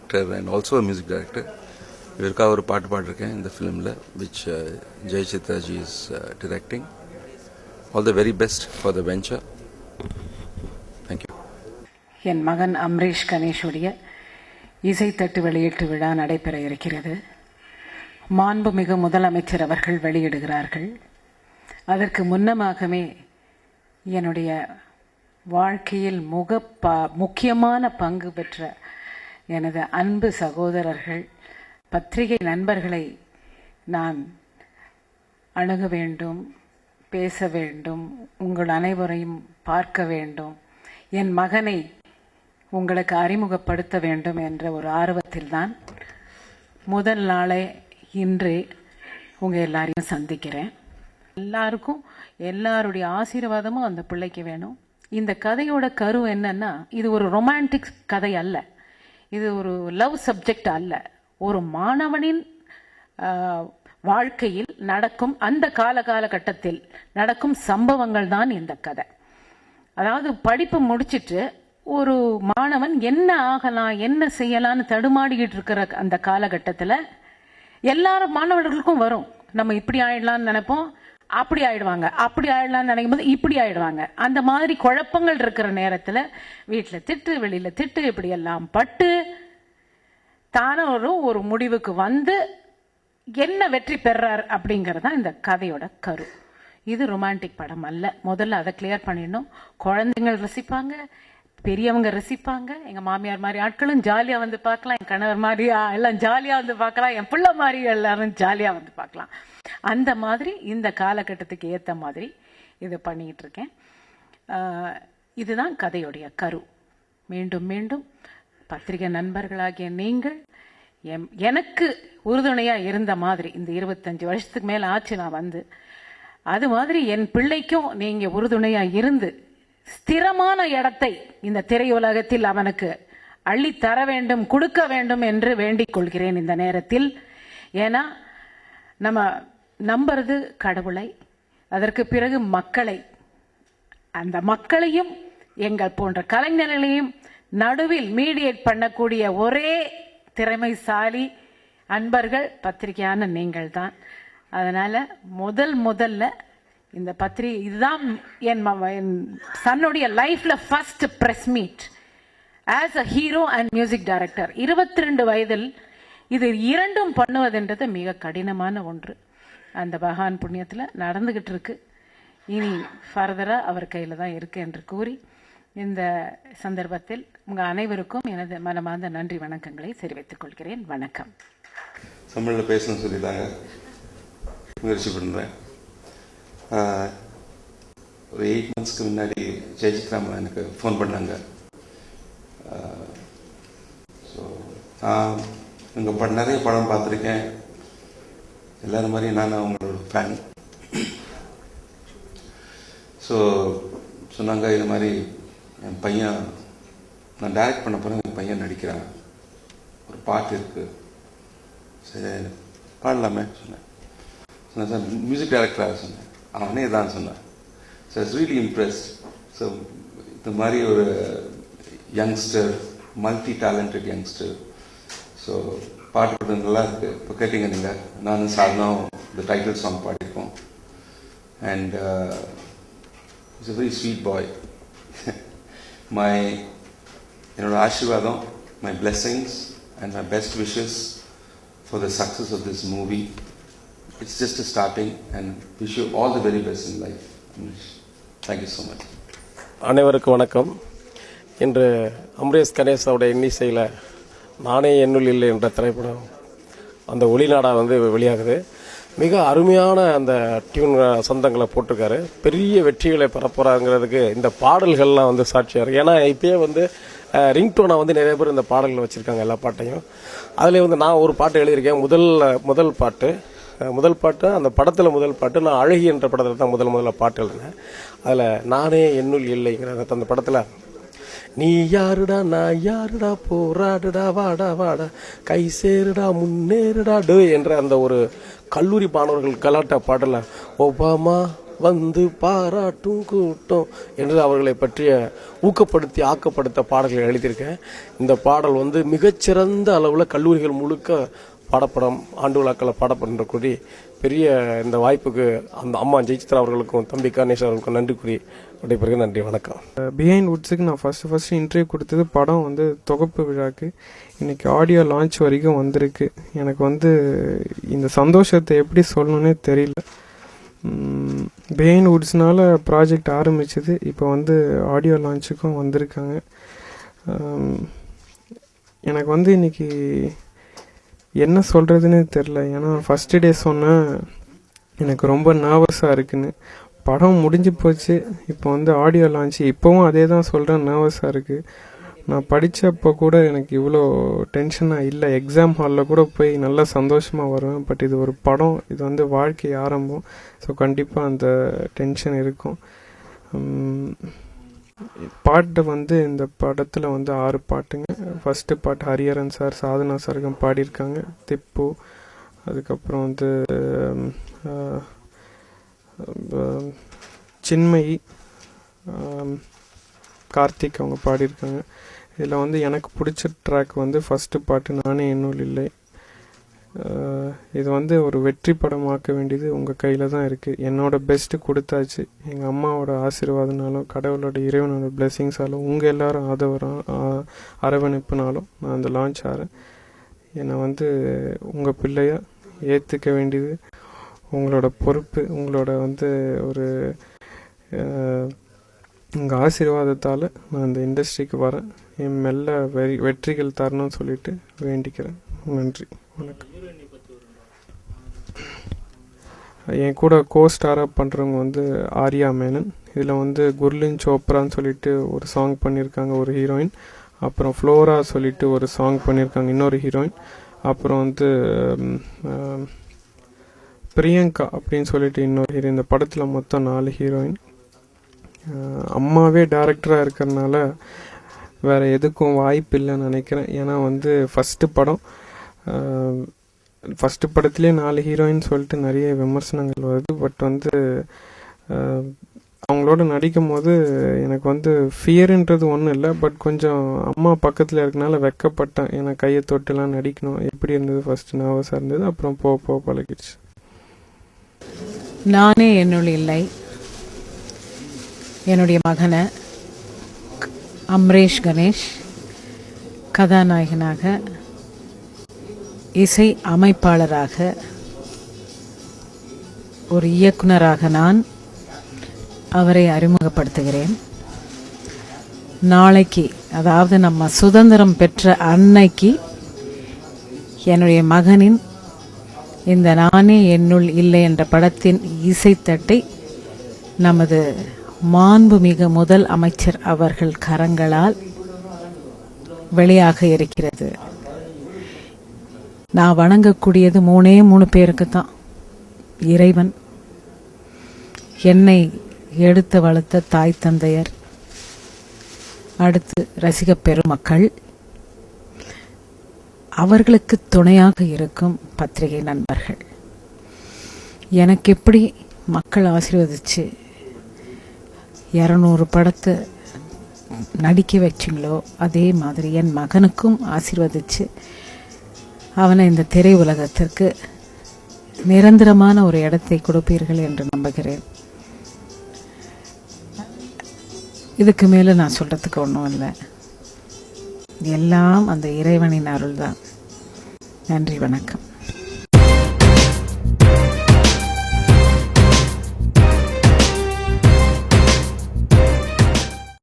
actor and also a music director. இவருக்காக ஒரு பாட்டு பாடிருக்கேன் இந்த ஃபிலிமில், which Jay Chitra ji is directing. All the very best for the venture. Thank you. என் மகன் அம்ரீஷ் கணேஷுடைய இசைத்தட்டு வெளியீட்டு விழா நடைபெற இருக்கிறது. மாண்புமிகு முதலமைச்சர் அவர்கள் வெளியிடுகிறார்கள். அதற்கு முன்னமாகவே என்னுடைய வாழ்க்கையில் முக்கியமான பங்கு பெற்ற எனது அன்பு சகோதரர்கள், பத்திரிகை நண்பர்களை நான் அணுக வேண்டும், பேச வேண்டும், உங்கள் அனைவரையும் பார்க்க வேண்டும், என் மகனை உங்களுக்கு அறிமுகப்படுத்த வேண்டும் என்ற ஒரு ஆர்வத்தில்தான் முதல் நாளே இன்று உங்கள் எல்லாரையும் சந்திக்கிறேன். எல்லாருக்கும் எல்லாருடைய ஆசீர்வாதமும் அந்த பிள்ளைக்கு வேணும். இந்த கதையோட கரு என்னன்னா, இது ஒரு ரொமான்டிக் கதை அல்ல, இது ஒரு லவ் சப்ஜெக்ட் அல்ல, ஒரு மாணவனின் வாழ்க்கையில் நடக்கும் அந்த காலகட்டத்தில் நடக்கும் சம்பவங்கள் தான் இந்த கதை. அதாவது படிப்பு முடிச்சிட்டு ஒரு மாணவன் என்ன ஆகலாம் என்ன செய்யலான்னு தடுமாடிக்கிட்டு இருக்கிற அந்த காலகட்டத்தில் எல்லாரும் மாணவர்களுக்கும் வரும். நம்ம இப்படி ஆயிடலான்னு நினைப்போம், அப்படி ஆயிடுவாங்க, அப்படி ஆயிடலான்னு நினைக்கும் போது இப்படி ஆயிடுவாங்க. அந்த மாதிரி குழப்பங்கள் இருக்கிற நேரத்தில் வீட்டில் திட்டு, வெளியில் திட்டு, இப்படி எல்லாம் பட்டு தானும் ஒரு முடிவுக்கு வந்து என்ன வெற்றி பெறார் அப்படிங்கிறதா இந்த கதையோட கரு. இது ரொமான்டிக் படம் அல்ல. முதல்ல அதை கிளியர் பண்ணிடணும். குழந்தைங்கள் ரசிப்பாங்க, பெரியவங்க ரசிப்பாங்க. எங்க மாமியார் மாதிரி ஆட்களும் ஜாலியா வந்து பார்க்கலாம், என் கணவர் மாதிரி எல்லாம் ஜாலியா வந்து பார்க்கலாம், என் பிள்ளை மாதிரி எல்லாரும் ஜாலியா வந்து பார்க்கலாம். அந்த மாதிரி இந்த காலகட்டத்துக்கு ஏற்ற மாதிரி இதை பண்ணிக்கிட்டு இருக்கேன். இதுதான் கதையுடைய கரு. மீண்டும் மீண்டும் பத்திரிகை நண்பர்களாகிய நீங்கள் எனக்கு உறுதுணையா இருந்த மாதிரி, இந்த 25 வருஷத்துக்கு மேல ஆச்சு நான் வந்து, அது மாதிரி என் பிள்ளைக்கும் நீங்க உறுதுணையா இருந்து ஸ்திரமான இடத்தை இந்த திரையுலகத்தில் அவனுக்கு அள்ளி தர வேண்டும், கொடுக்க வேண்டும் என்று வேண்டிக் கொள்கிறேன் இந்த நேரத்தில். ஏன்னா நம்ம நம்புறது கடவுளை, அதற்கு பிறகு மக்களை, அந்த மக்களையும் எங்கள் போன்ற கலைஞர்களையும் நடுவில் மீடியேட் பண்ணக்கூடிய ஒரே திறமைசாலி அன்பர்கள் பத்திரிகையான நீங்கள் தான். அதனால முதல்ல இந்த பத்திரிகை இதுதான் என் சன்னுடைய லைஃப்ல first press meet as a hero and music director. 22 வயதில் இது இரண்டும் பண்ணுவதுன்றது மிக கடினமான ஒன்று. அந்த பகவான் புண்ணியத்தில் நடந்துகிட்டு இருக்கு. இனி ஃபர்தரா அவர் கையில தான் இருக்கு என்று கூறி இந்த சந்தர்ப்பத்தில் உங்க அனைவருக்கும் எனது மனமார்ந்த நன்றி வணக்கங்களை தெரிவித்துக் கொள்கிறேன். வணக்கம். தமிழில் பேசணும்னு சொல்லிட்டாங்க, முயற்சி பண்ணுறேன். ஒரு 8 monthsக்கு முன்னாடி ஜெயசித்ராமா எனக்கு ஃபோன் பண்ணாங்க. ஸோ நான் இங்கே நிறைய படம் பார்த்துருக்கேன், எல்லாரும் மாதிரி நான் அவங்களோட ஃபேன். ஸோ சொன்னாங்க, இது மாதிரி என் பையன் நான் டைரக்ட் பண்ண போகிறேன், என் பையன் நடிக்கிறான், ஒரு பாட்டு இருக்குது, சரி பாடலாமே சொன்னேன். சார் மியூசிக் டைரக்டராக சொன்னேன், அவனே தான் சொன்னேன். So it's really impressed. So இந்த மாதிரி ஒரு youngster, multi talented youngster. So பாட்டு நல்லா இருக்குது. இப்போ கேட்டீங்க நீங்கள், நானும் சாதனம் இந்த டைட்டில் சாங் பாடியிருக்கோம். And it's a very sweet boy. என்னோட ஆசீர்வாதம், my blessings and my best wishes for the success of this movie. It's just a starting and wish you all the very best in life. Thank you so much. அனைவருக்கும் வணக்கம். இன்று அம்ரீஷ் கணேஷோட இன்னிசையில் நானே என்னுள் இல்லை என்ற திரைப்படம் அந்த ஒளிநாடா வெளியாகுது. மிக அருமையான அந்த டியூன் சொந்தங்களை போட்டிருக்காரு. பெரிய வெற்றிகளை பெறப்போறாங்கிறதுக்கு இந்த பாடல்கள்லாம் சாட்சியாக இருக்கு. ஏன்னா இப்பயே ரிங்டோனாக வந்து நிறைய பேர் இந்த பாடல்கள் வச்சுருக்காங்க, எல்லா பாட்டையும். அதில் வந்து நான் ஒரு பாட்டு எழுதியிருக்கேன். முதல் பாட்டு அந்த படத்தில் முதல் பாட்டு நான் அழகி என்ற படத்தில் தான் முதல்ல பாட்டு எழுதினேன். அதில் நானே என்னுள் இல்லைங்கிற அந்த படத்தில் நீ யாருடா நான் யாருடா போராடுடா வாடா வாடா கை சேருடா முன்னேறுடா டே என்ற அந்த ஒரு கல்லூரி மாணவர்கள் கலாட்டா பாடல ஒபாமா வந்து பாராட்டும் கூட்டம் என்று அவர்களை பற்றிய ஊக்கப்படுத்தி ஆக்கப்படுத்த பாடல்கள் எழுதியிருக்கேன். இந்த பாடல் வந்து மிகச்சிறந்த அளவில் கல்லூரிகள் முழுக்க பாடப்படம், ஆண்டு விழாக்களில் பாடப்படுகின்ற கூடி பெரிய இந்த வாய்ப்புக்கு அந்த அம்மா ஜெயசித்ரா அவர்களுக்கும் தம்பி கணேஷ் அவர்களுக்கும் நன்றி கூறி விடைபெறுகிறேன். நன்றி, வணக்கம். பிஹைண்ட் வுட்ஸுக்கு நான் ஃபஸ்ட்டு இன்டர்வியூ கொடுத்தது படம் வந்து தொகுப்பு விழாக்கு. இன்றைக்கி ஆடியோ லான்ச் வரைக்கும் வந்திருக்கு. எனக்கு வந்து இந்த சந்தோஷத்தை எப்படி சொல்லணுன்னே தெரியல. பிஹைண்ட் வுட்ஸ்னால ப்ராஜெக்ட் ஆரம்பிச்சது, இப்போ வந்து ஆடியோ லான்ச்சுக்கும் வந்திருக்காங்க. எனக்கு வந்து இன்றைக்கி என்ன சொல்கிறதுன்னு தெரில. ஏன்னா ஃபஸ்ட்டு டே சொன்னேன் எனக்கு ரொம்ப நர்வஸாக இருக்குன்னு. படம் முடிஞ்சு போச்சு, இப்போ வந்து ஆடியோ லான்ச்சு, இப்போவும் அதே தான் சொல்கிறேன், நர்வஸாக இருக்குது. நான் படித்தப்போ கூட எனக்கு இவ்வளோ டென்ஷனாக இல்லை. எக்ஸாம் ஹாலில் கூட போய் நல்லா சந்தோஷமாக வருவேன். பட் இது ஒரு படம், இது வந்து வாழ்க்கை ஆரம்பம். ஸோ கண்டிப்பாக அந்த டென்ஷன் இருக்கும். பாட்டு வந்து இந்த படத்தில் வந்து 6 பாட்டுங்க. ஃபஸ்ட்டு பாட்டு ஹரிஹரன் சார், சாதனா சர்கம் பாடியிருக்காங்க, திப்பு, அதுக்கப்புறம் வந்து சின்மயி, கார்த்திக் அவங்க பாடியிருக்காங்க. இதில் வந்து எனக்கு பிடிச்ச ட்ராக் வந்து ஃபஸ்ட்டு பாட்டு நானே என்னுள் இல்லை. இது வந்து ஒரு வெற்றி படமாக்க வேண்டியது உங்கள் கையில் தான் இருக்குது. என்னோடய பெஸ்ட்டு கொடுத்தாச்சு. எங்கள் அம்மாவோட ஆசீர்வாதனாலும் கடவுளோட இறைவனோட பிளெஸிங்ஸாலும் உங்கள் எல்லாரும் அரவணைப்புனாலும் நான் அந்த லான்ச் ஆகிறேன். என்னை வந்து உங்கள் பிள்ளையாக ஏற்றுக்க வேண்டியது உங்களோட பொறுப்பு. உங்களோட வந்து ஒரு உங்கள் ஆசீர்வாதத்தால் நான் இந்த இண்டஸ்ட்ரிக்கு வரேன். என் மெல்ல வெற்றிகள் தரணும்னு சொல்லிட்டு வேண்டிக்கிறேன். நன்றி, வணக்கம். என் கூட கோஸ்டாராக பண்ணுறவங்க வந்து ஆர்யா மேனன். இதில் வந்து குர்லின் சோப்ரான்னு சொல்லிட்டு ஒரு சாங் பண்ணியிருக்காங்க, ஒரு ஹீரோயின். அப்புறம் ஃப்ளோரா சொல்லிட்டு ஒரு சாங் பண்ணியிருக்காங்க, இன்னொரு ஹீரோயின். அப்புறம் வந்து பிரியங்கா அப்படின்னு சொல்லிட்டு இன்னொரு ஹீரோயின். இந்த படத்தில் மொத்தம் 4 ஹீரோயின். அம்மாவே டைரக்டராக இருக்கிறதுனால வேறு எதுக்கும் வாய்ப்பு இல்லைன்னு நினைக்கிறேன். ஏன்னா வந்து ஃபஸ்ட்டு படத்துலேயே 4 ஹீரோயின் சொல்லிட்டு நிறைய விமர்சனங்கள் வருது. பட் வந்து அவங்களோட நடிக்கும் போது எனக்கு வந்து ஃபியருன்றது ஒன்றும் இல்லை. பட் கொஞ்சம் அம்மா பக்கத்தில் இருக்கனால வெக்கப்பட்டேன். ஏன்னா கையை தொட்டுலாம் நடிக்கணும். எப்படி இருந்தது, ஃபஸ்ட்டு நர்வஸாக இருந்தது, அப்புறம் போக பழகிடுச்சு. நானே என்னுள் இல்லை என்னுடைய மகனை அம்ரேஷ் கணேஷ் கதாநாயகனாக, இசை அமைப்பாளராக, ஒரு இயக்குனராக நான் அவரை அறிமுகப்படுத்துகிறேன். நாளைக்கு, அதாவது நம்ம சுதந்திரம் பெற்ற அன்னைக்கு, என்னுடைய மகனின் இந்த நானே என்னுள் இல்லை என்ற படத்தின் இசைத்தட்டை நமது மாண்புமிகு முதல் அமைச்சர் அவர்கள் கரங்களால் வெளியாக இருக்கிறது. நான் வணங்கக்கூடியது 3 பேருக்கு தான். இறைவன், என்னை எடுத்து வளர்த்த தாய் தந்தையர், அடுத்து ரசிக பெருமக்கள், அவர்களுக்கு துணையாக இருக்கும் பத்திரிகை நண்பர்கள். எனக்கு எப்படி மக்கள் ஆசீர்வதிச்சு 200 படத்தை நடிக்க வச்சிங்களோ, அதே மாதிரி என் மகனுக்கும் ஆசீர்வதிச்சு அவனை இந்த திரை உலகத்திற்கு நிரந்தரமான ஒரு இடத்தை கொடுப்பீர்கள் என்று நம்புகிறேன். இதுக்கு மேலே நான் சொல்கிறதுக்கு ஒன்றும் இல்லை. எல்லாம் அந்த இறைவனின் அருள் தான். நன்றி, வணக்கம்.